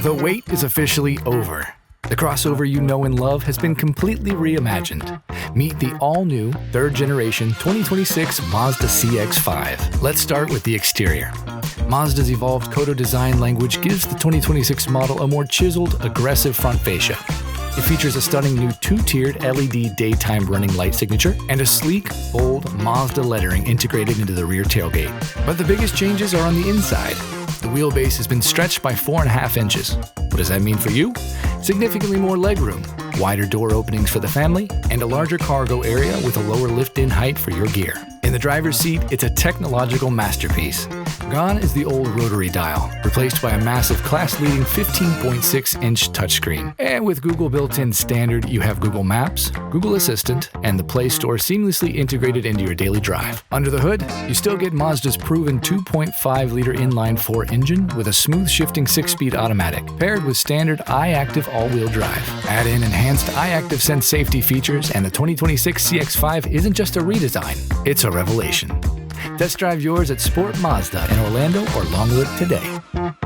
The wait is officially over. The crossover you know and love has been completely reimagined. Meet the all-new, third-generation 2026 Mazda CX-5. Let's start with the exterior. Mazda's evolved Kodo design language gives the 2026 model a more chiseled, aggressive front fascia. It features a stunning new two-tiered LED daytime running light signature and a sleek, bold Mazda lettering integrated into the rear tailgate. But the biggest changes are on the inside. The wheelbase has been stretched by 4.5 inches. What does that mean for you? Significantly more legroom, wider door openings for the family, and a larger cargo area with a lower lift-in height for your gear. In the driver's seat, it's a technological masterpiece. Gone is the old rotary dial, replaced by a massive class-leading 15.6-inch touchscreen. And with Google built-in standard, you have Google Maps, Google Assistant, and the Play Store seamlessly integrated into your daily drive. Under the hood, you still get Mazda's proven 2.5-liter inline-4 engine with a smooth shifting 6-speed automatic, paired with standard iActive all-wheel drive. Add in enhanced iActive Sense safety features, and the 2026 CX-5 isn't just a redesign, it's a revelation. Test drive yours at Sport Mazda in Orlando or Longwood today.